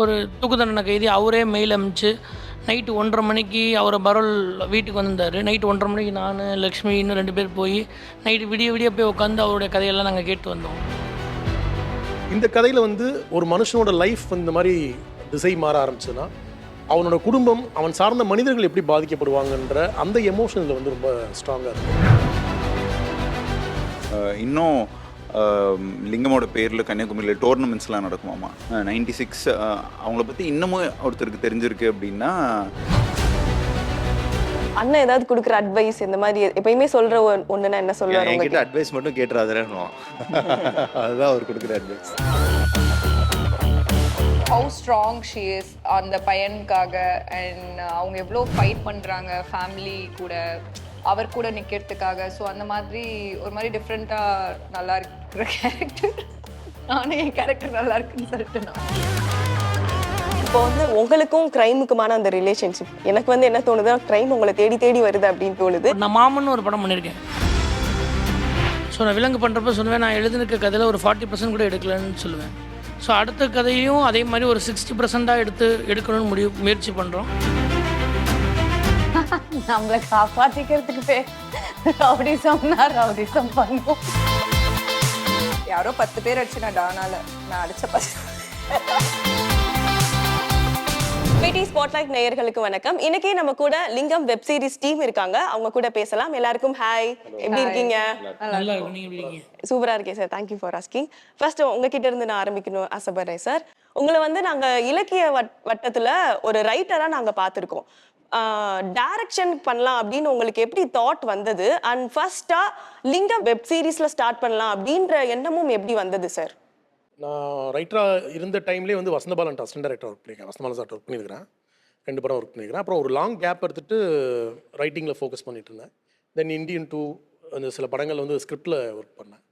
ஒரு தூக்கு தண்டனை கைதி அவரே மெயில் அனுப்பிச்சு நைட்டு 1:30 மணிக்கு அவரை பரோல் வீட்டுக்கு வந்திருந்தார். நைட்டு 1:30 மணிக்கு நான் லக்ஷ்மி இன்னும் 2 பேர் போய் நைட்டு விடிய விடிய போய் உட்காந்து அவருடைய கதையெல்லாம் நாங்கள் கேட்டு வந்தோம். இந்த கதையில் வந்து ஒரு மனுஷனோட லைஃப் இந்த மாதிரி திசை மாற ஆரம்பிச்சுன்னா அவனோட குடும்பம் அவன் சார்ந்த மனிதர்கள் எப்படி பாதிக்கப்படுவாங்கன்ற அந்த எமோஷனில் வந்து ரொம்ப ஸ்ட்ராங்காக இருக்கும். இன்னும் லிங்கமோட பேரில் கன்னியாகுமரியில் டோர்னமெண்ட்ஸ்லாம் நடக்குமாமா. 96 அவங்கள பற்றி இன்னமும் ஒருத்தருக்கு தெரிஞ்சிருக்கு அப்படின்னா அண்ணன் ஏதாவது கொடுக்குற அட்வைஸ் இந்த மாதிரி எப்பயுமே சொல்ற ஒண்ணுன்னா என்ன சொல்லுவாரு? என்கிட்ட அட்வைஸ் மட்டும் கேட்டுறாதுன்னு அதுதான் அவர் கொடுக்குற advice. How strong she is அந்த பையனுக்காக அண்ட் அவங்க எவ்வளோ ஃபைட் பண்ணுறாங்க ஃபேமிலி கூட அவர் கூட நிற்கிறதுக்காக. ஸோ அந்த மாதிரி ஒரு மாதிரி டிஃப்ரெண்ட்டாக நல்லா இருக்கிற கேரக்டர். நானே என் கேரக்டர் நல்லா இருக்குன்னு சொல்லிட்டு நான் இப்போ வந்து உங்களுக்கும் கிரைமுக்குமான அந்த ரிலேஷன்ஷிப் எனக்கு வந்து என்ன தோணுதுன்னா கிரைம் உங்களை தேடி தேடி வருது அப்படின்னு தோணுது. நான் மாமன்னு ஒரு படம் பண்ணியிருக்கேன். ஸோ நான் விலங்கு பண்ணுறப்ப சொல்லுவேன், நான் எழுதினுக்க கதையில் ஒரு 40% கூட எடுக்கலன்னு சொல்லுவேன். ஸோ அடுத்த கதையும் அதே மாதிரி ஒரு 60% எடுக்கணும்னு முயற்சி பண்ணுறோம். நம்மளை காப்பாற்றிக்கிறதுக்கு ரவுடிசம் பண்ணுவோம். யாரோ 10 பேர் அடிச்சு நான் டானால நான் அடிச்ச 10. பிடி ஸ்பாட்லைட் நேயர்களுக்கு வணக்கம். இன்னைக்கு நம்ம கூட லிங்கம் வெப் சீரிஸ் டீம் இருக்காங்க. அவங்க கூட பேசலாம். எல்லாருக்கும் ஹாய், எப்படி இருக்கீங்க? நல்லா இருக்கும். நீங்கள் எப்படி இருக்கீங்க? சூப்பரா இருக்கேன் sir. Thank you for asking. First உங்ககிட்ட இருந்து நான் ஆரம்பிக்கணும் ஆசைப்படுறேன் சார். உங்களை வந்து நாங்க இலக்கிய வட்டத்துல ஒரு ரைட்டரா நாங்க பார்த்துருக்கோம். டைரக்ஷன் பண்ணலாம் அப்படின்னு உங்களுக்கு எப்படி தாட் வந்தது? அண்ட் ஃபர்ஸ்டா லிங்கம் வெப் சீரிஸ்ல ஸ்டார்ட் பண்ணலாம் அப்படின்ற எண்ணமும் எப்படி வந்தது சார்? நான் ரைட்டராக இருந்த டைம்லேயே வந்து வசந்தபாலன் அசிஸ்டன்ட் டைரக்டர் ஒர்க் பண்ணியிருக்கேன். வசந்தபாலன் சார் ஒர்க் பண்ணியிருக்கிறேன். 2 படம் ஒர்க் பண்ணியிருக்கிறேன். அப்புறம் ஒரு லாங் கேப் எடுத்துகிட்டு ரைட்டிங்கில் ஃபோக்கஸ் பண்ணிட்டு இருந்தேன். தென் இண்டியன் 2 அந்த சில படங்கள் வந்து ஸ்கிரிப்டில் ஒர்க் பண்ணேன்.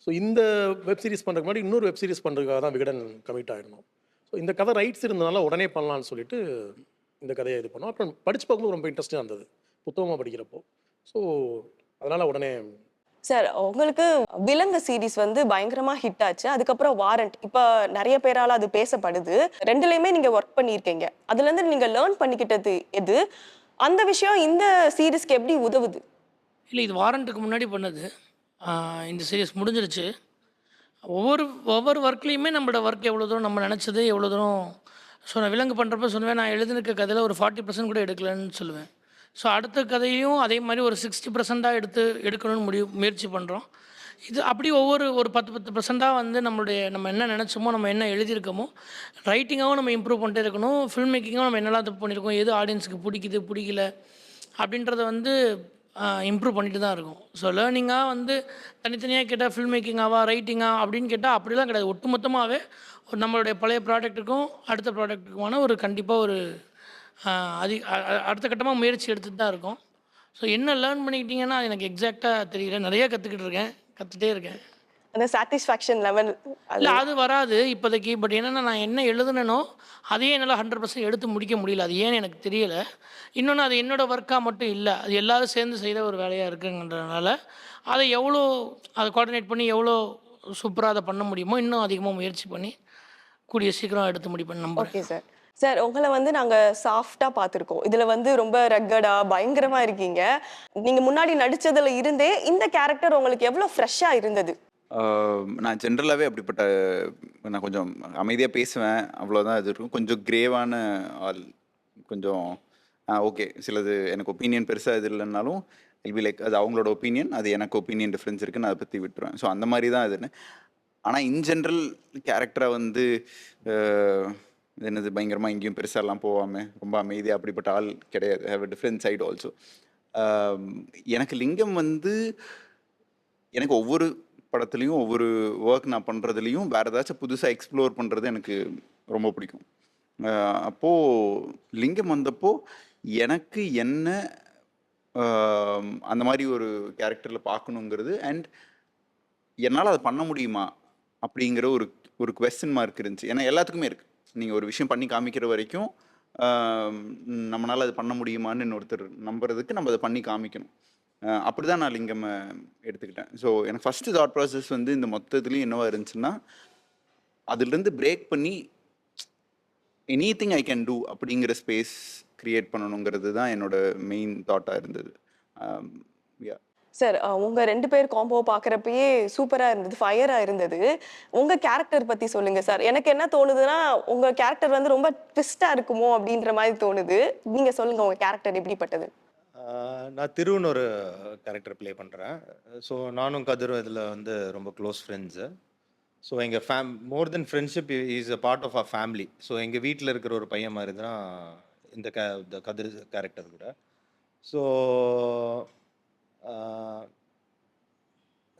ஸோ இந்த வெப் சீரிஸ் பண்ணுறதுக்கு முன்னாடி இன்னொரு வெப் சீரிஸ் பண்ணுறதுக்காக தான் விகடன் கமிட் ஆகிடணும். ஸோ இந்த கதை ரைட்ஸ் இருந்ததுனால உடனே பண்ணலான்னு சொல்லிட்டு இந்த கதையை இது பண்ணோம். அப்புறம் படித்து பார்க்கும்போது ரொம்ப இன்ட்ரெஸ்டாக இருந்தது புத்தகமாக படிக்கிறப்போ. ஸோ அதனால் உடனே சார் உங்களுக்கு விலங்கு சீரிஸ் வந்து பயங்கரமா ஹிட் ஆச்சு. அதுக்கப்புறம் வாரண்ட் இப்போ நிறைய பேரால அது பேசப்படுது. 2லையுமே நீங்க ஒர்க் பண்ணியிருக்கீங்க. அதுல இருந்து நீங்க லேர்ன் பண்ணிக்கிட்டது எது? அந்த விஷயம் இந்த சீரிஸ்க்கு எப்படி உதவுது? இல்லை, இது வாரண்ட்டுக்கு முன்னாடி பண்ணது. இந்த சீரியஸ் முடிஞ்சிருச்சு. ஒவ்வொரு ஒர்க்லேயுமே நம்மளோட ஒர்க் எவ்வளோ தூரம் நம்ம நினச்சது எவ்வளோ தூரம். ஸோ நான் விலங்கு பண்ணுறப்ப சொல்லுவேன், நான் எழுதினுக்க கதையில் ஒரு 40% கூட எடுக்கலன்னு சொல்லுவேன். ஸோ அடுத்த கதையும் அதே மாதிரி ஒரு 60% எடுக்கணும்னு முயற்சி பண்ணுறோம். இது அப்படி ஒரு 10% வந்து நம்ம என்ன நினச்சோமோ, நம்ம என்ன எழுதியிருக்கோமோ, ரைட்டிங்காகவும் நம்ம இம்ப்ரூவ் பண்ணிட்டே இருக்கணும். ஃபில்ம் மேக்கிங்காகவும் நம்ம என்னெல்லாம் தப்பு பண்ணியிருக்கோம், எது ஆடியன்ஸுக்கு பிடிக்கல அப்படின்றத வந்து இம்ப்ரூவ் பண்ணிட்டு தான் இருக்கும். ஸோ லேர்னிங்காக வந்து தனித்தனியாக கேட்டால் ஃபில்ம் மேக்கிங்காவா ரைட்டிங்கா அப்படின்னு கேட்டால் அப்படிலாம் கிடையாது. ஒட்டுமொத்தமாகவே நம்மளுடைய பழைய ப்ராடக்ட்டுக்கும் அடுத்த ப்ராடக்ட்டுக்குமான ஒரு கண்டிப்பாக ஒரு அடுத்த கட்டமாக முயற்சி எடுத்துகிட்டு தான் இருக்கோம். ஸோ என்ன லேர்ன் பண்ணிக்கிட்டீங்கன்னா அது எனக்கு எக்ஸாக்டாக தெரியல. நிறைய கற்றுட்டே இருக்கேன். அந்த சாட்டிஸ்ஃபேக்ஷன் லெவல் இல்லை, அது வராது இப்போதைக்கு. பட் என்னென்னா நான் என்ன எழுதுனோ அதையே என்னால் 100% எடுத்து முடிக்க முடியல. அது ஏன்னு எனக்கு தெரியலை. இன்னொன்று அது என்னோடய ஒர்க்காக மட்டும் இல்லை, அது எல்லோரும் சேர்ந்து செய்த ஒரு வேலையாக இருக்குங்கன்றதுனால அதை கோஆர்டினேட் பண்ணி எவ்வளோ சூப்பராக அதை பண்ண முடியுமோ இன்னும் அதிகமாக முயற்சி பண்ணி கூடிய சீக்கிரம் எடுத்து முடிப்பேன் நம்புறேன். Okay sir. சார் உங்களை வந்து நாங்க சாஃப்டா பார்த்துருக்கோம். இதுல வந்து ரொம்ப ரக்கடா பயங்கரமா இருக்கீங்க. நீங்க முன்னாடி நடிச்சதுல இருந்தே இந்த கேரக்டர் உங்களுக்கு எவ்வளவு ஃப்ரெஷ்ஷா இருந்தது? நான் ஜென்ரலாகவே அப்படிப்பட்ட நான் கொஞ்சம் அமைதியாக பேசுவேன், அவ்வளோதான். இது இருக்கும். கொஞ்சம் கிரேவான ஆள், கொஞ்சம் ஓகே. சிலது எனக்கு ஒப்பீனியன் பெருசாக இது இல்லைன்னாலும் இல் பி லைக் அது அவங்களோட ஒப்பீனியன், அது எனக்கு ஒப்பீனியன் டிஃப்ரென்ஸ் இருக்குன்னு அதை பற்றி விட்டுருவேன். ஸோ அந்த மாதிரி தான் இதுன்னு. ஆனால் இன் ஜென்ரல் கேரக்டராக வந்து என்னது பயங்கரமாக எங்கேயும் பெருசாலாம் போகாமல் ரொம்ப அமைதியாக அப்படிப்பட்ட ஆள் கிடையாது. Have a different side also. எனக்கு லிங்கம் வந்து எனக்கு ஒவ்வொரு படத்துலையும் ஒவ்வொரு ஒர்க் நான் பண்ணுறதுலையும் வேறு ஏதாச்சும் புதுசாக எக்ஸ்ப்ளோர் பண்ணுறது எனக்கு ரொம்ப பிடிக்கும். அப்போது லிங்கம் வந்தப்போ எனக்கு என்ன அந்த மாதிரி ஒரு கேரக்டரில் பார்க்கணுங்கிறது அண்ட் என்னால் அதை பண்ண முடியுமா அப்படிங்கிற ஒரு கொஸ்டின் மார்க் இருந்துச்சு. ஏன்னா எல்லாத்துக்குமே இருக்குது. நீங்கள் ஒரு விஷயம் பண்ணி காமிக்கிற வரைக்கும் நம்மளால் அது பண்ண முடியுமான்னு இன்னொருத்தர் நம்புறதுக்கு நம்ம அதை பண்ணி காமிக்கணும். அப்படி தான் நான் லிங்கம் எடுத்துக்கிட்டேன். ஸோ எனக்கு ஃபஸ்ட்டு தாட் ப்ராசஸ் வந்து இந்த மொத்தத்துலேயும் என்னவா இருந்துச்சுன்னா, அதுலேருந்து பிரேக் பண்ணி எனிதிங் ஐ கேன் டூ அப்படிங்கிற ஸ்பேஸ் கிரியேட் பண்ணணுங்கிறது தான் என்னோட மெயின் தாட்டாக இருந்தது. யா சார் உங்க 2 பேர் காம்போ பார்க்குறப்பயே சூப்பரா இருந்தது. ஃபயரா இருந்தது. உங்க கேரக்டர் பத்தி சொல்லுங்க சார். எனக்கு என்ன தோணுதுன்னா, உங்க கேரக்டர் வந்து ரொம்ப ட்விஸ்ட்டா இருக்குமோ அப்படின்ற மாரி தோணுது. நீங்க சொல்லுங்க உங்க கேரக்டர் எப்படிப்பட்டது? நான் திருன்னு ஒரு கேரக்டர் ப்ளே பண்ணுறேன். ஸோ நானும் கதிரும் இதில் வந்து ரொம்ப க்ளோஸ் ஃப்ரெண்ட்ஸு. ஸோ எங்கள் more then friendship is a part of a family. So எங்கள் வீட்டில் இருக்கிற ஒரு பையன் மாதிரி தான் இந்த கதிர் கேரக்டர் கூட. So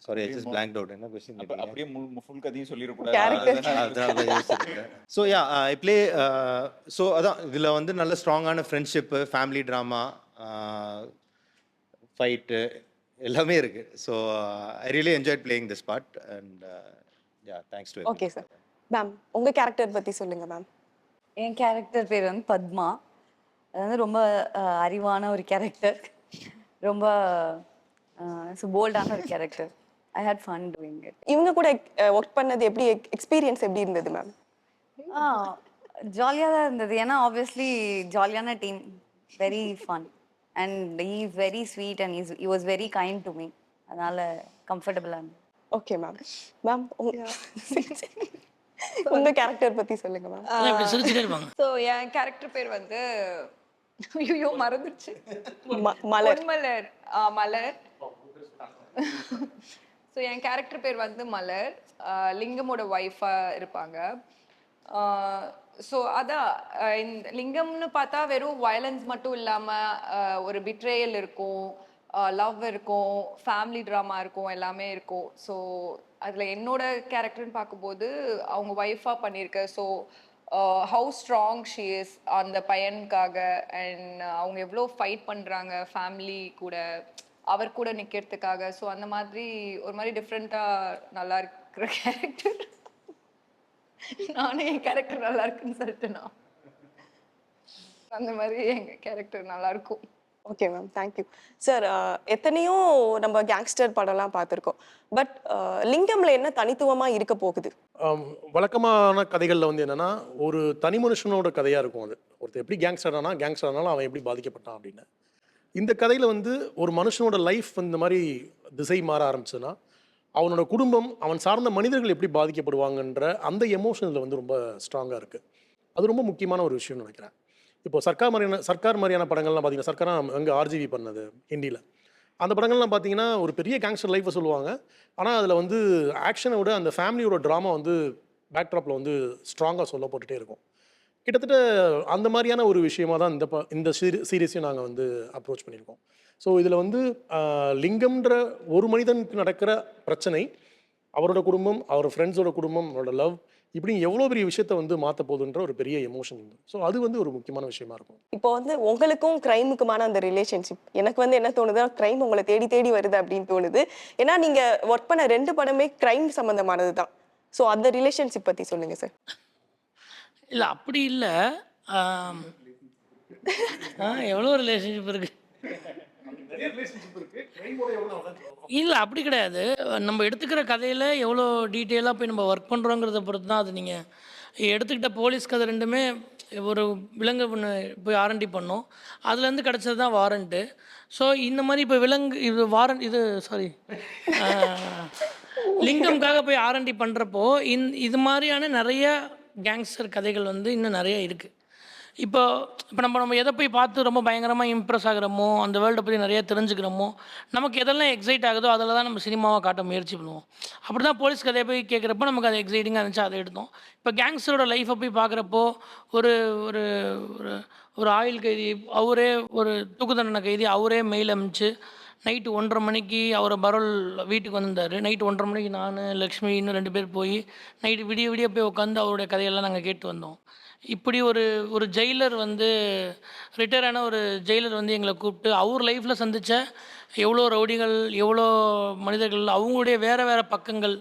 sorry I just blanked out. என்ன கொஸ்டின் கேட்டீங்க? அப்படியே ஃபுல் கதையும் சொல்லிடக்கூடாது. Character. அதனால தான் யோசிச்சிருக்கேன். So yeah I play. So அதான் இதில் வந்து நல்ல ஸ்ட்ராங்கான ஃப்ரெண்ட்ஷிப்பு, ஃபேமிலி ட்ராமா, ஃபைட்டு எல்லாமே இருக்குது. So I really enjoyed playing this part and yeah thanks to okay sir. Ma'am உங்க கேரக்டர் பத்தி சொல்லுங்க மேம். என் கேரக்டர் பேர் வந்து பத்மா. அது வந்து ரொம்ப அறிவான ஒரு கேரக்டர், ரொம்ப போல்டான ஒரு character. I had fun doing it. இவங்க கூட ஒர்க் பண்ணது எப்படி எக்ஸ்பீரியன்ஸ் எப்படி இருந்தது மேம்? ஜாலியாக தான் இருந்தது. ஏன்னா ஆப்வியஸ்லி ஜாலியான team, very fun and he is very sweet and he was very kind to me. அதனால கம்ஃபர்டபுளாக இருந்தது. Okay ma'am. மேம் உங்க கேரக்டர் பத்தி சொல்லுங்க மேம். அதான் இப்படி சிரிச்சுட்டே இருப்பாங்க. ஸோ என் கேரக்டர் பேர் வந்து ஐயோ மறந்துடுச்சு. மலர். மலர். மலர். ஸோ என் கேரக்டர் பேர் வந்து மலர். லிங்கமோட ஒய்ஃபாக இருப்பாங்க. ஸோ அதான் இந்த லிங்கம்னு பார்த்தா வெறும் வயலன்ஸ் மட்டும் இல்லாமல் ஒரு பிட்ரேயல் இருக்கும், லவ் இருக்கும், ஃபேமிலி ட்ராமா இருக்கும், எல்லாமே இருக்கும். ஸோ அதில் என்னோட கேரக்டர்னு பார்க்கும்போது அவங்க ஒய்ஃபாக பண்ணியிருக்கேன். So how strong she is அந்த பையனுக்காக அண்ட் அவங்க எவ்வளோ ஃபைட் பண்ணுறாங்க ஃபேமிலி கூட, அவர் கூட நிற்கிறதுக்காக. ஸோ அந்த மாதிரி ஒரு மாதிரி டிஃப்ரெண்ட்டாக நல்லா இருக்கிற கேரக்டர். நானே என் கேரக்டர் நல்லா இருக்குன்னு சொல்லிட்டேனா, அந்த மாதிரி எங்கள் கேரக்டர் நல்லா இருக்கும். Okay ma'am, thank you sir. எத்தனையோ நம்ம கேங்ஸ்டர் படம்லாம் பார்த்துருக்கோம். பட் லிங்கம்ல என்ன தனித்துவமா இருக்க போகுது? வழக்கமான கதைகளில் வந்து என்னென்னா ஒரு தனி மனுஷனோட கதையாக இருக்கும். அது ஒருத்தர் எப்படி கேங்ஸ்டர்னாலும் அவன் எப்படி பாதிக்கப்பட்டான் அப்படின்னு. இந்த கதையில் வந்து ஒரு மனுஷனோட லைஃப் இந்த மாதிரி திசை மாற ஆரம்பிச்சதுன்னா அவனோட குடும்பம், அவன் சார்ந்த மனிதர்கள் எப்படி பாதிக்கப்படுவாங்கன்ற அந்த எமோஷனில் வந்து ரொம்ப ஸ்ட்ராங்காக இருக்குது. அது ரொம்ப முக்கியமான ஒரு விஷயம்னு நினைக்கிறேன். இப்போ சர்க்கார் மாதிரியான படங்கள்லாம் பார்த்தீங்கன்னா, சர்க்காராக அங்கே ஆர்ஜிவி பண்ணது ஹிந்தியில், அந்த படங்கள்லாம் பார்த்தீங்கன்னா ஒரு பெரிய கேங்ஸ்டர் லைஃப்பை சொல்லுவாங்க. ஆனால் அதில் வந்து ஆக்ஷனை விட அந்த ஃபேமிலியோட ட்ராமா வந்து பேக்ட்ராப்பில் வந்து ஸ்ட்ராங்காக சொல்லப்பட்டுட்டே இருக்கும். கிட்டத்தட்ட அந்த மாதிரியான ஒரு விஷயமாக தான் இந்த சீரீஸையும் நாங்கள் வந்து அப்ரோச் பண்ணியிருக்கோம். ஸோ இதில் வந்து லிங்கம்ன்ற ஒரு மனிதனுக்கு நடக்கிற பிரச்சனை, அவரோட குடும்பம், அவர் ஃப்ரெண்ட்ஸோட குடும்பம், அவரோட லவ், இப்படி எவ்வளோ பெரிய விஷயத்த வந்து மாற்ற போகுதுன்ற ஒரு பெரிய எமோஷன் வந்து. ஸோ அது வந்து ஒரு முக்கியமான விஷயமா இருக்கும். இப்போ வந்து உங்களுக்கும் கிரைமுக்குமான அந்த ரிலேஷன்ஷிப் எனக்கு வந்து என்ன தோணுதுன்னா, கிரைம் உங்களை தேடி தேடி வருது அப்படின்னு தோணுது. ஏன்னா நீங்க ஒர்க் பண்ண 2 படமே கிரைம் சம்பந்தமானது தான். ஸோ அந்த ரிலேஷன்ஷிப் பத்தி சொல்லுங்க சார். இல்லை அப்படி இல்லை, எவ்வளோ ரிலேஷன்ஷிப் இருக்கு. இல்லை அப்படி கிடையாது. நம்ம எடுத்துக்கிற கதையில் எவ்வளோ டீட்டெயிலாக போய் நம்ம ஒர்க் பண்ணுறோங்கிறத பொறுத்து தான் அது. நீங்கள் எடுத்துக்கிட்ட போலீஸ் கதை 2மே ஒரு விலங்கு ஒன்று போய் ஆர்என்டி பண்ணோம், அதுலேருந்து கிடச்சது தான் வாரண்ட்டு. ஸோ இந்த மாதிரி இப்போ விலங்கு இது சாரி லிங்கம்காக போய் ஆர்என்டி பண்ணுறப்போ இது மாதிரியான நிறைய கேங்ஸ்டர் கதைகள் வந்து இன்னும் நிறைய இருக்குது. இப்போ நம்ம எதை போய் பார்த்து ரொம்ப பயங்கரமாக இம்ப்ரெஸ் ஆகிறோமோ, அந்த வேர்ல்டை பற்றி நிறைய தெரிஞ்சுக்கிறோமோ, நமக்கு எதெல்லாம் எக்ஸைட் ஆகுதோ அதில் தான் நம்ம சினிமாவை காட்ட முயற்சி பண்ணுவோம். அப்படி தான் போலீஸ் கதையை போய் கேட்குறப்போ நமக்கு அது எக்ஸைட்டிங்காக இருந்துச்சு, அதை எடுத்தோம். இப்போ கேங்ஸ்டரோட லைஃப்பை போய் பார்க்குறப்போ ஒரு ஒரு ஒரு ஆயுள் கைதி, அவரே ஒரு தூக்கு தண்டனை கைதி, அவரே மெயில் அனுப்பிச்சு நைட்டு 1:30 மணிக்கு அவரை பரோல் வீட்டுக்கு வந்திருந்தார். நைட்டு 1:30 மணிக்கு நான், லக்ஷ்மி இன்னும் 2 பேர் போய் நைட்டு விடிய போய் உட்காந்து அவருடைய கதையெல்லாம் நாங்கள் கேட்டு வந்தோம். இப்படி ஒரு ஜெயிலர் வந்து ரிட்டையரான ஒரு ஜெயிலர் வந்து எங்களை கூப்பிட்டு அவர் லைஃப்பில் சந்தித்த எவ்வளோ ரவுடிகள், எவ்வளோ மனிதர்கள், அவங்களுடைய வேறு பக்கங்கள்,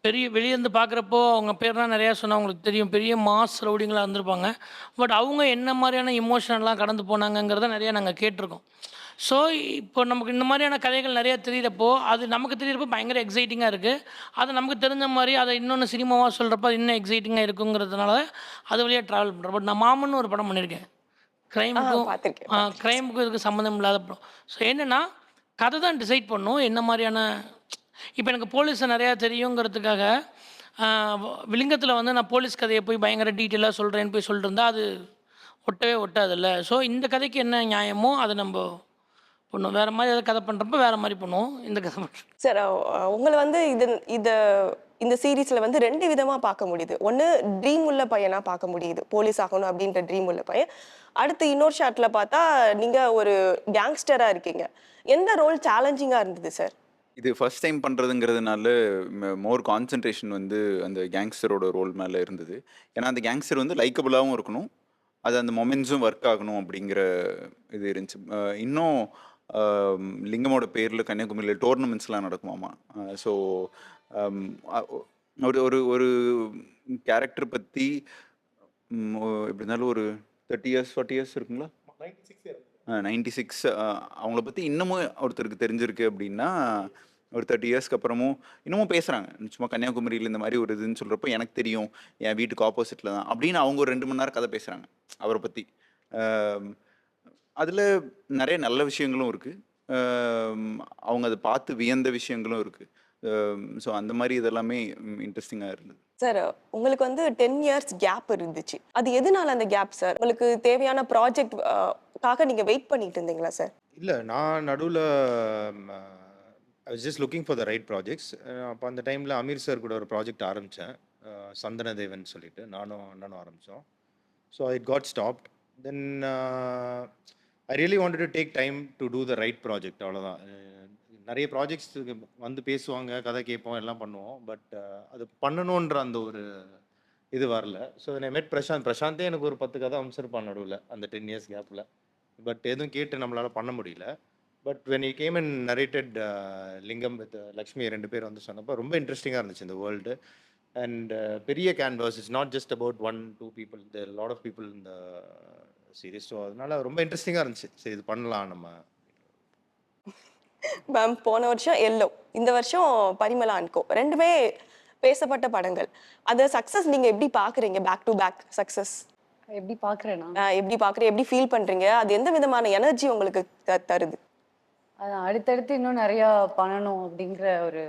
வெளியேருந்து பார்க்குறப்போ அவங்க பேர்லாம் நிறையா சொன்னால் அவங்களுக்கு தெரியும், பெரிய மாஸ் ரவுடிங்களாக இருந்திருப்பாங்க. பட் அவங்க என்ன மாதிரியான இமோஷனெல்லாம் கடந்து போனாங்கங்கிறத நிறையா நாங்கள் கேட்டிருக்கோம். ஸோ இப்போ நமக்கு இந்த மாதிரியான கதைகள் நிறையா தெரியிறப்போ, அது நமக்கு தெரியிறப்போ பயங்கர எக்ஸைட்டிங்காக இருக்குது. அது நமக்கு தெரிஞ்ச மாதிரி அதை இன்னொன்று சினிமாவாக சொல்கிறப்ப அது இன்னும் எக்ஸைட்டிங்காக இருக்குங்கிறதுனால அது வழியாக ட்ராவல் பண்ணுறேன். பட் நான் மாமன்னு ஒரு படம் பண்ணியிருக்கேன். க்ரைமுக்கும் பார்த்திருக்கேன். க்ரைமுக்கும் இதுக்கு சம்மந்தம் இல்லாத படம். ஸோ என்னென்னா கதை தான் டிசைட் பண்ணும் என்ன மாதிரியான. இப்போ எனக்கு போலீஸை நிறையா தெரியுங்கிறதுக்காக விலிங்கத்தில் வந்து நான் போலீஸ் கதையை போய் பயங்கர டீட்டெயிலாக சொல்கிறேன்னு போய் சொல்லிட்டு இருந்தால் அது ஒட்டவே ஒட்டாதில்ல. ஸோ இந்த கதைக்கு என்ன நியாயமோ அதை நம்ம பண்ணுவோம். வேறு மாதிரி எதாவது கதை பண்ணுறப்ப வேறு மாதிரி பண்ணுவோம். இந்த கதை பண்ணுறோம். சார் உங்களை வந்து இந்த சீரீஸ்ல வந்து 2 விதமா பார்க்க முடியுது. ஒன்று ட்ரீம் உள்ள பையனா பார்க்க முடியுது, போலீஸ் ஆகணும் அப்படின்ற ட்ரீம் உள்ள பையன். அடுத்து இன்னொரு ஷாட்ல பார்த்தா நீங்க ஒரு கேங்ஸ்டரா இருக்கீங்க. எந்த ரோல் சேலஞ்சிங்கா இருந்தது சார்? இது ஃபர்ஸ்ட் டைம் பண்ணுறதுங்கிறதுனால மோர் கான்சன்ட்ரேஷன் வந்து அந்த கேங்ஸ்டரோட ரோல் மேலே இருந்தது. ஏன்னா அந்த கேங்ஸ்டர் வந்து லைக்கபுளாகவும் இருக்கணும், அது அந்த மொமெண்ட்ஸும் ஒர்க் ஆகணும் அப்படிங்கிற இது இருந்துச்சு. இன்னும் லிங்கமோட பேரில் கன்னியாகுமரியில் டோர்னமெண்ட்ஸ்லாம் நடக்குமாமா. ஸோ ஒரு ஒரு ஒரு கேரக்டர் பற்றி எப்படி இருந்தாலும் ஒரு 30 இயர்ஸ் 40 இயர்ஸ் இருக்குங்களா, 96 அவங்கள பற்றி இன்னமும் ஒருத்தருக்கு தெரிஞ்சிருக்கு அப்படின்னா ஒரு 30 இயர்ஸ்க்கு அப்புறமும் இன்னமும் பேசுகிறாங்க. சும்மா கன்னியாகுமரியில் இந்த மாதிரி ஒரு இதுன்னு சொல்கிறப்போ எனக்கு தெரியும், என் வீட்டுக்கு ஆப்போசிட்டில் தான் அப்படின்னு அவங்க ஒரு 2 மணி நேரம் கதை பேசுகிறாங்க அவரை பற்றி. அதில் நிறைய நல்ல விஷயங்களும் இருக்குது, அவங்க அதை பார்த்து வியந்த விஷயங்களும் இருக்குது. ஸோ அந்த மாதிரி இதெல்லாமே இன்ட்ரெஸ்டிங்காக இருந்தது. சார் உங்களுக்கு வந்து 10 இயர்ஸ் கேப் இருந்துச்சு, அது எதனால அந்த கேப் சார்? உங்களுக்கு தேவையான ப்ராஜெக்ட்காக நீங்க வெயிட் பண்ணிட்டு இருந்தீங்களா சார்? இல்லை, நான் நடுவில் I was just looking for the right projects. அப்போ அந்த டைமில் அமீர் சார் கூட ஒரு ப்ராஜெக்ட் ஆரம்பித்தேன், சந்தனதேவன் சொல்லிட்டு நானும் அண்ணனும் ஆரம்பித்தோம். So it got stopped. Then I really wanted to take time to do the right project. அவ்வளோதான். நிறைய ப்ராஜெக்ட்ஸ் வந்து பேசுவாங்க, கதை கேட்போம், எல்லாம் பண்ணுவோம். பட் அது பண்ணணுன்ற அந்த ஒரு இது வரல. ஸோ நான் மெட் பிரசாந்தே எனக்கு ஒரு 10 கதை அமைச்சிருப்பான் நடுவில் அந்த 10 இயர்ஸ் கேப்பில். பட் எதுவும் கேட்டு நம்மளால் பண்ண முடியல. But when you came and narrated Lingam with Lakshmi 2 பேர் வந்து சொன்னப்போ ரொம்ப இன்ட்ரெஸ்டிங்காக இருந்துச்சு இந்த வேர்ல்டு. அண்ட் பெரிய canvas, it's not just about 1-2 people, there lot of people இந்த சீரீஸ். ஸோ அதனால ரொம்ப இன்ட்ரெஸ்டிங்காக இருந்துச்சு. சரி, இது பண்ணலாம் நம்ம. மேம், போன வருஷம் எல்லோ, இந்த வருஷம் பரிமளா அண்ட் கோ, 2மே பேசப்பட்ட படங்கள். அது சக்ஸஸ் நீங்க எப்படி பாக்குறீங்க? பேக் டு பேக் சக்ஸஸ் எப்படி பார்க்குறேன்னா, எப்படி பாக்குறீங்க, எப்படி ஃபீல் பண்றீங்க? அது எந்த விதமான எனர்ஜி உங்களுக்கு தருது? அது அடுத்தடுத்து இன்னும் நிறையா பண்ணணும் அப்படிங்கிற ஒரு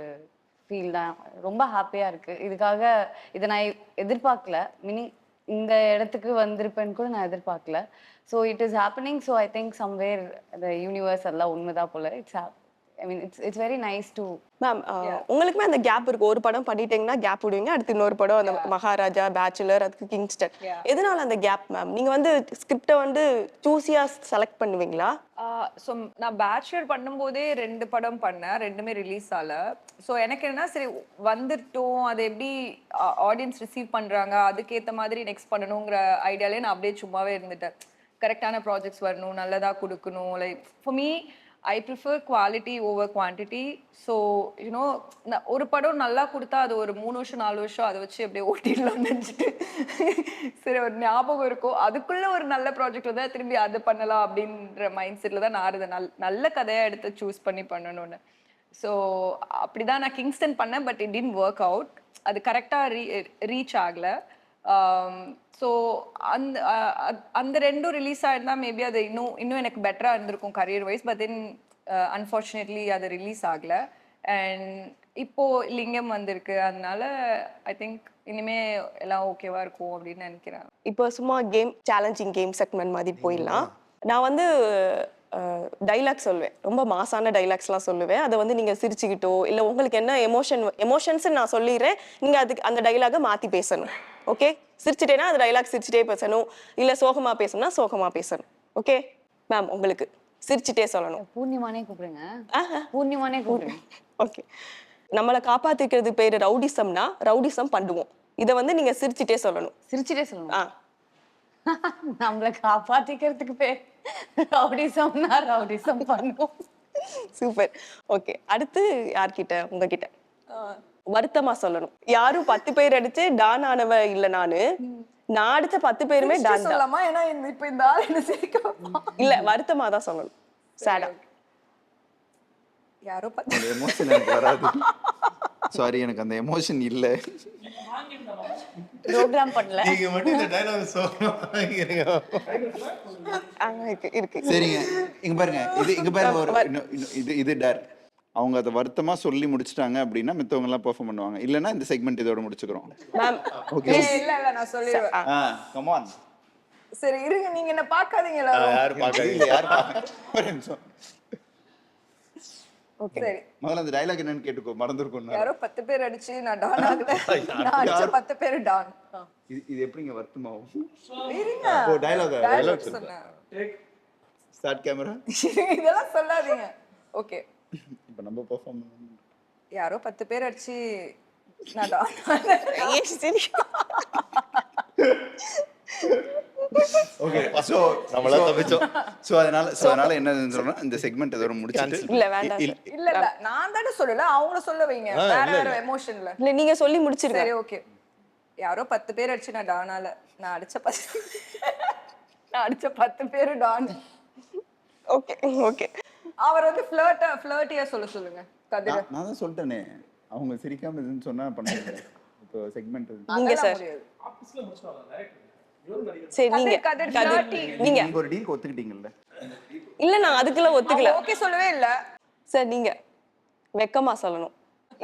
ஃபீல் தான். ரொம்ப ஹாப்பியாக இருக்குது. இதுக்காக இதை நான் எதிர்பார்க்கல. இந்த இடத்துக்கு வந்திருப்பேன்னு கூட நான் எதிர்பார்க்கல. So it is happening. So I think somewhere the universe அதெல்லாம் உண்மைதான் போல. It's very nice to. Ma'am, உங்களுக்குமே அந்த கேப் இருக்கு. ஒரு படம் பண்ணிட்டீங்கன்னா கேப் விடுவீங்க, அடுத்து இன்னொரு படம், அந்த மகாராஜா, பேச்சுலர், அதுக்கு கிங்ஸ்டன். எதனால அந்த கேப் மேம்? நீங்க வந்து ஸ்கிரிப்டை வந்து சூஸியா செலக்ட் பண்ணுவீங்களா? ஸோ நான் பேச்சுலர் பண்ணும்போதே 2 படம் பண்ணேன், 2மே ரிலீஸ் ஆகல. ஸோ எனக்கு என்ன, சரி வந்துட்டோம், அதை எப்படி ஆடியன்ஸ் ரிசீவ் பண்ணுறாங்க, அதுக்கேற்ற மாதிரி நெக்ஸ்ட் பண்ணணுங்கிற ஐடியாலே நான் அப்படியே சும்மாவே இருந்துட்டேன். கரெக்டான ப்ராஜெக்ட்ஸ் வரணும், நல்லதாக கொடுக்கணும். Like for me I prefer quality over quantity. So you know, ஒரு படம் நல்லா கொடுத்தா அது ஒரு 3 வருஷம் 4 வருஷம் அதை வச்சு அப்படியே ஓட்டிடலாம்னு நினச்சிட்டு சரி ஒரு ஞாபகம் இருக்கும், அதுக்குள்ளே ஒரு நல்ல ப்ராஜெக்ட் தான் திரும்பி அது பண்ணலாம் அப்படின்ற மைண்ட் செட்டில் தான் நான் அதை நல்ல கதையாக எடுத்து சூஸ் பண்ணி பண்ணணும்னு. ஸோ அப்படி தான் நான் கிங்ஸ்டன் பண்ணேன். But it didn't work out. அது கரெக்டாக ரீச் ஆகலை. ஸோ அந்த 2 ரிலீஸ் ஆகிருந்தா மேபி அது இன்னும் எனக்கு பெட்டராக இருந்திருக்கும் career wise. But then unfortunately அது ரிலீஸ் ஆகலை. அண்ட் இப்போது லிங்கம் வந்திருக்கு, அதனால ஐ திங்க் இனிமே எல்லாம் ஓகேவா இருக்கும் அப்படின்னு நினைக்கிறேன். இப்போ சும்மா கேம், சேலஞ்சிங் கேம் செக்மெண்ட் மாதிரி போயிடலாம். நான் வந்து டைலாக் சொல்லுவேன், ரொம்ப மாசான டைலாக்ஸ்லாம் சொல்லுவேன். அதை வந்து நீங்கள் சிரிச்சுக்கிட்டோ இல்லை உங்களுக்கு என்ன எமோஷன்ஸ் நான் சொல்லிடுறேன், நீங்கள் அதுக்கு அந்த டைலாகை மாற்றி பேசணும். ஓகே? சிரிச்சிட்டேன்னா அது டைலாக் சிரிச்சிட்டே பேசணும், இல்லை சோகமாக பேசணும்னா சோகமாக பேசணும். Okay ma'am? உங்களுக்கு சிரிச்சிட்டே சொல்லணும். பூர்ணிமானே கூப்பிடுங்க. பூர்ணிமானே கூப்பிடுங்க. ஓகே. நம்மளை காப்பாற்றிக்கிறது பேர் ரவுடிசம்னா ரவுடிசம் பண்ணுவோம். இதை வந்து நீங்கள் சிரிச்சிட்டே சொல்லணும். சிரிச்சிட்டே சொல்லணும். நம்மளை காப்பாத்திக்கிறதுக்கு பேர் ரவுடிசம்னா ரவுடிசம் பண்ணுவோம். சூப்பர். ஓகே, அடுத்து யார்கிட்ட? உங்ககிட்ட. வருத்தமா சொல்லணும். யாரும் 10 பேர் அடிச்சு டான் ஆனவ இல்ல நானு. நான் அடிச்ச 10 பேருமே டான் தான். சொல்லலாமா? ஏன்னா இப்ப இந்த ஆள் என்ன சிரிக்க வைப்பான். இல்ல வருத்தமா தான் சொல்லணும். சேடா. யாரோ அந்த எமோஷன் எனக்கு வராது. சாரி, எனக்கு அந்த எமோஷன் இல்லை. ப்ரோக்ராம் பண்ணல. நீங்க மட்டும் இந்த டைலாக் சொல்லணும். இருக்கு. சரிங்க, இங்க பாருங்க, இங்க பாருங்க, இது டர். அவங்க அதை வருத்தமா சொல்லி முடிச்சிட்டாங்க அப்படின்னா மித்தவங்க எல்லாம் பெர்ஃபார்ம் பண்ணுவாங்க. இல்லைன்னா இந்த செக்மெண்ட் இதோட முடிச்சுக்கிறோம். Ma'am okay. இல்ல நான் சொல்லிடுவேன். Come on. சரி இருங்க, நீங்க என்ன பாக்காதீங்களா? யார் பார்க்காதீங்க. இல்ல, யார் பாக்க- ஒரு நிமிஷம். சரி, முதல்ல அந்த டயலாக் என்னன்னு கேட்டுக்கோ, மறந்துருக்கும். யாரோ 10 பேர் அடிச்சு நான் டான் ஆகல. நான் அடிச்ச 10 பேர் டான். இது எப்படிங்க வருத்தமாகும்? இருங்க, ஓ, டயலாக் சொன்னேன். Start camera. இதெல்லாம் சொல்லாதீங்க. ஓகே, இப்போ நம்ம பெர்ஃபார்ம் பண்ணணும். யாரோ 10 பேர் அடிச்சு நான் டான். ஓகே, சோ நம்மளா தப்பிச்சோம். சோ அதனால என்ன சொல்றேன்னா இந்த செக்மெண்ட் இதோட முடிச்சிட்டு இல்ல வேண்டாம் இல்ல, sir. இல்ல நான் தானே சொல்லல, அவங்கள சொல்ல வைங்க. வேற எமோஷன்ல. இல்ல நீங்க சொல்லி முடிச்சிருங்க. சரி ஓகே, யாரோ 10 பேர் அடிச்சு நான் டானால. நான் அடிச்ச 10 பேர் டான். Okay okay. அவர் வந்து ஃப்ளர்ட்டியா சொல்லுங்க கதிர. நான் தான் சொல்லிட்டேனே, அவங்க சிரிக்காம இதுன்னு சொன்னா பண்ணுங்க. இப்போ செக்மெண்ட் நீங்க சார். சரி நீங்க கதிர் கதிர், flirty. நீங்க நீங்க ஒரு டீல் ஒத்துக்கிட்டீங்கல்ல. இல்ல நான் அதுக்குள்ள ஒத்துக்கல. ஓகே சொல்லவே இல்ல. சார் நீங்க வெக்கமா சொல்லணும்.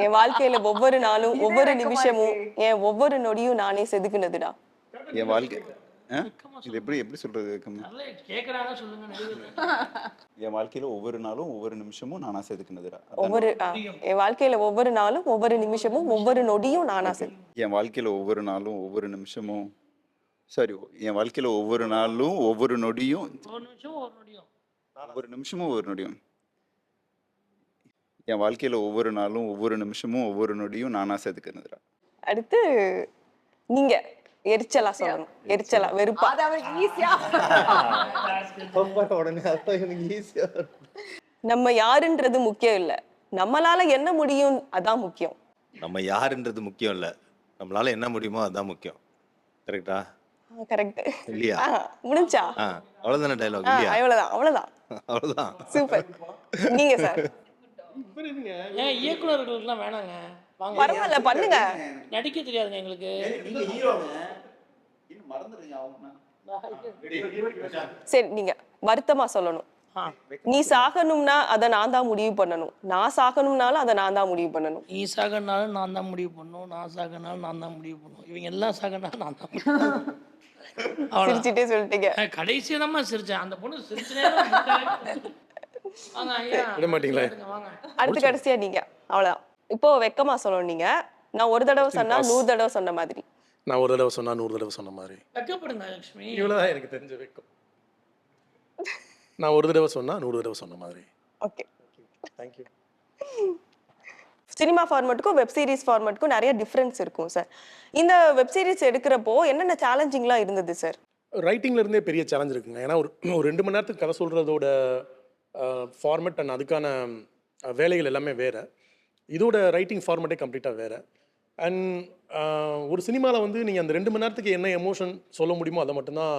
என் வாழ்க்கையில ஒவ்வொரு நாளும் ஒவ்வொரு நிமிஷமும் என் ஒவ்வொரு நொடியும் நானே செதுக்குனதுடா. என் வாழ்க்கை இது எப்படி சொல்றது? நல்லா கேட்குறாங்க சொல்லுங்க நடிகர். என் வாழ்க்கையில ஒவ்வொரு நாளும் ஒவ்வொரு நிமிஷமும் நானா செதுக்குனதுடா. என் வாழ்க்கையில ஒவ்வொரு நாளும் ஒவ்வொரு நிமிஷமும் ஒவ்வொரு நொடியும் நானா செது. என் வாழ்க்கையில ஒவ்வொரு நாளும் ஒவ்வொரு நிமிஷமும் என் வாழ்க்கையில ஒவ்வொரு நாளும் ஒவ்வொரு நொடியும் ஒரு நிமிஷம் ஒரு நொடியும் என் வாழ்க்கையில ஒவ்வொரு நாளும் ஒவ்வொரு நிமிஷமும் ஒவ்வொரு நொடியும் நானா செதுக்குனதுடா. அடுத்து நீங்க எரிச்சலா சொல்லணும். எரிச்சலா வெறுப்பா. அது அவருக்கு ஈஸியா. உடனே அதான் எனக்கு ஈஸியா. நம்ம யாருன்றது முக்கியம் இல்ல, நம்மளால என்ன முடியும் அதான் முக்கியம். நம்ம யாருன்றது முக்கியம் இல்ல, நம்மளால என்ன முடியுமோ அதான் முக்கியம். கரெக்டா? கரெக்ட் இல்லையா? முடிஞ்சா அவ்வளவுதானே டைலாக் இல்லையா? அவ்வளவுதான். அவ்வளவுதான். சூப்பர். நீங்க சார். ஏன் இயக்குனர்களுக்குலாம் வேணாங்க, வாங்க பரவாயில்ல பண்ணுங்க. நடிக்க தெரியாதுங்க எங்களுக்கு. சரி நீங்க வருத்தமா சொல்லணும். நீ சாகணும்னா அதை நான் தான் முடிவு பண்ணணும், நான் சாகணும்னாலும் அதை நான் தான் முடிவு பண்ணணும். நீ சாகனாலும் நான் தான் முடிவு பண்ணும், நான் சாகனாலும் நான் தான் முடிவு பண்ணும், இவங்க எல்லாம் சாகனாலும் நான் தான் அவ்வளோ. சிரிச்சுட்டே சொல்லிட்டீங்க. கடைசியாக தான் சிரிச்சேன், அந்த பொண்ணு சிரிச்சே. வாங்க ஐயா, விட மாட்டீங்களா? வாங்க. அடுத்து கடைசியா நீங்க அவ்வளவுதான். இப்போ வெக்கமா சொல்லணும். நீங்க நான் ஒரு தடவை சொன்னா 100 தடவை சொன்ன மாதிரி. நான் ஒரு தடவை சொன்னா 100 தடவை சொன்ன மாதிரி. வெக்கப்படுங்க லட்சுமி. இவ்வளவுதான் எனக்கு தெரிஞ்ச வெக்கம். நான் ஒரு தடவை சொன்னா 100 தடவை சொன்ன மாதிரி. ஓகே. தேங்க்யூ. சினிமா ஃபார்மேட்டுக்கும் வெப் சீரிஸ் ஃபார்மேட்டுக்கும் நிறைய டிஃப்ரென்ஸ் இருக்கும் சார். இந்த வெப் சீரிஸ் எடுக்கிறப்போ என்னென்ன சேலஞ்சிங்லாம் இருந்தது சார்? ரைட்டிங்ல இருந்தே பெரிய சேலஞ்ச் இருக்குங்க. ஏன்னா ஒரு 2 மணி நேரத்துக்கு கதை சொல்றதோட ஃபார்மேட் அண்ட் அதுக்கான வேலைகள் எல்லாமே வேறு. இதோட ரைட்டிங் ஃபார்மேட்டே கம்ப்ளீட்டாக வேறு. அண்ட் ஒரு சினிமாவில் வந்து நீங்கள் அந்த 2 மணி நேரத்துக்கு என்ன எமோஷன் சொல்ல முடியுமோ அதை மட்டும்தான்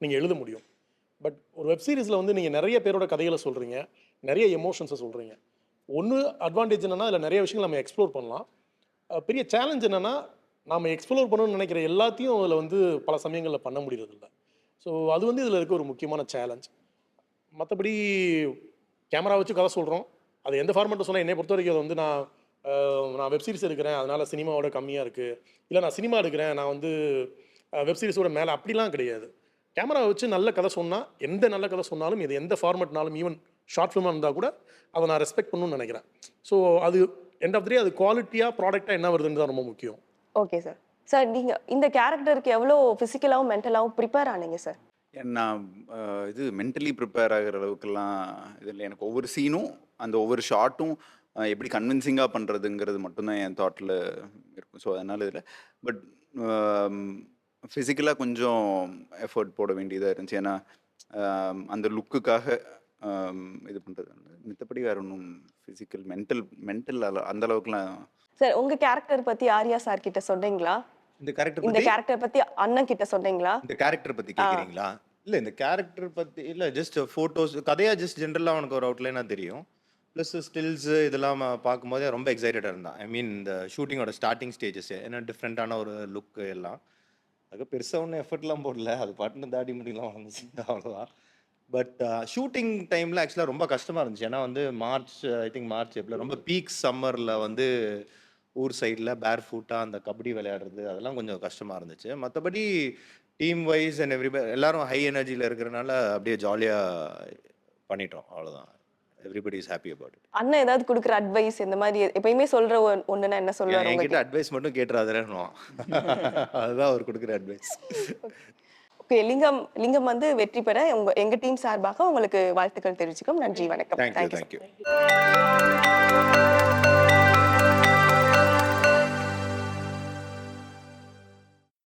நீங்கள் எழுத முடியும். பட் ஒரு வெப் சீரிஸில் வந்து நீங்கள் நிறைய பேரோட கதைகளை சொல்கிறீங்க, நிறைய எமோஷன்ஸை சொல்கிறீங்க. ஒன்று அட்வான்டேஜ் என்னென்னா அதில் நிறைய விஷயங்கள் நம்ம எக்ஸ்ப்ளோர் பண்ணலாம். பெரிய சேலஞ்ச் என்னென்னா நாம் எக்ஸ்ப்ளோர் பண்ணணும்னு நினைக்கிற எல்லாத்தையும் அதில் வந்து பல சமயங்களில் பண்ண முடியறதில்ல. ஸோ அது வந்து இதில் இருக்க ஒரு முக்கியமான சேலஞ்ச். மற்றபடி கேமரா வச்சு கதை சொல்கிறோம், அது எந்த ஃபார்மேட்டில் சொன்னால் என்னை பொறுத்த வரைக்கும் அது வந்து நான் வெப் சீரிஸ் எடுக்கிறேன் அதனால் சினிமாவோட கம்மியாக இருக்குது, இல்லை நான் சினிமா எடுக்கிறேன் நான் வந்து வெப் சீரிஸோட மேலே, அப்படிலாம் கிடையாது. கேமரா வச்சு நல்ல கதை சொன்னால், எந்த நல்ல கதை சொன்னாலும், இது எந்த ஃபார்மேட்னாலும், ஈவன் ஷார்ட் ஃபிலிமாக இருந்தால் கூட அதை நான் ரெஸ்பெக்ட் பண்ணணும்னு நினைக்கிறேன். ஸோ அது எண்ட் ஆஃப் த டே அது குவாலிட்டியாக ப்ராடக்டாக என்ன வருதுன்னு தான் ரொம்ப முக்கியம். Okay sir. சார் நீங்கள் இந்த கேரக்டருக்கு எவ்வளோ ஃபிசிக்கலாகவும் மென்டலாகவும் ப்ரிப்பேர் ஆனீங்க சார்? நான் இது மென்டலி ப்ரிப்பேர் ஆகிற அளவுக்குலாம் இதில் எனக்கு ஒவ்வொரு சீனும் அந்த ஒவ்வொரு ஷார்ட்டும் எப்படி கன்வின்சிங்காக பண்ணுறதுங்கிறது மட்டும்தான் என் தாட்டில் இருக்கும். ஸோ அதனால் இதில் பட் ஃபிசிக்கலாக கொஞ்சம் எஃபர்ட் போட வேண்டியதாக இருந்துச்சு. ஏன்னா அந்த லுக்குக்காக இது பண்ணுறது. மித்தபடி வேறு ஒன்றும் ஃபிசிக்கல் மென்டல் அந்த அளவுக்குலாம் சார் உங்க கேரக்டர் பத்தி ஆர்யா சார் கிட்ட சொன்னீங்களா? இந்த கேரக்டர் இந்த பத்தி கேரக்டர் பத்தி அண்ணன் கிட்ட சொன்னீங்களா? இந்த கேரக்டர் பத்தி கேக்குறீங்களா? இல்ல இந்த கேரக்டர் பத்தி இல்ல, ஜஸ்ட் போட்டோஸ் கதையா ஜஸ்ட் ஜென்ரலா அவனுக்கு ஒரு அவுட்லைனா தெரியும். ப்ளஸ் ஸ்டில்ஸ் இதெல்லாம் பார்க்கும்போதே ரொம்ப எக்ஸைட்டடாக இருந்தான். ஐ மீன் இந்த ஷூட்டிங்கோட ஸ்டார்டிங் ஸ்டேஜஸ் ஏன்னா டிஃப்ரெண்ட்டான ஒரு லுக்கு எல்லாம். அதுக்கு பெருசாக ஒன்றும் எஃபர்ட்லாம் போடல, அது பாட்டுன்னு தாடி முடியலாம் வந்துச்சு அவ்வளோதான். பட் ஷூட்டிங் டைமில் ஆக்சுவலாக ரொம்ப கஷ்டமாக இருந்துச்சு. ஏன்னா வந்து ஐ திங்க் மார்ச் ஏப்ரல் ரொம்ப பீக் சம்மரில் வந்து ஊர் சைடில் பேர் ஃபுட்டாக அந்த கபடி விளையாடுறது அதெல்லாம் கொஞ்சம் கஷ்டமாக இருந்துச்சு. மற்றபடி டீம் வைஸ் அண்ட் எல்லாரும் ஹை எனர்ஜியில் இருக்கிறனால அப்படியே ஜாலியாக பண்ணிட்டோம் அவ்வளோதான். Everybody is happy about it. அண்ணன் ஏதாவது கொடுக்குற அட்வைஸ் இந்த மாதிரி எப்பயுமே சொல்ற ஒண்ணுன்னா என்ன சொல்லுவாரு என்கிட்ட உங்களுக்கு? அட்வைஸ் மட்டும் கேட்டுறாதுன்னு அதுதான் அவர் கொடுக்குற அட்வைஸ். ஓகே, லிங்கம் வந்து வெற்றி பெற எங்க டீம் சார்பாக உங்களுக்கு வாழ்த்துக்கள் தெரிவிச்சுக்கோம். நன்றி, வணக்கம். Thank you Thank you, sir. Thank you.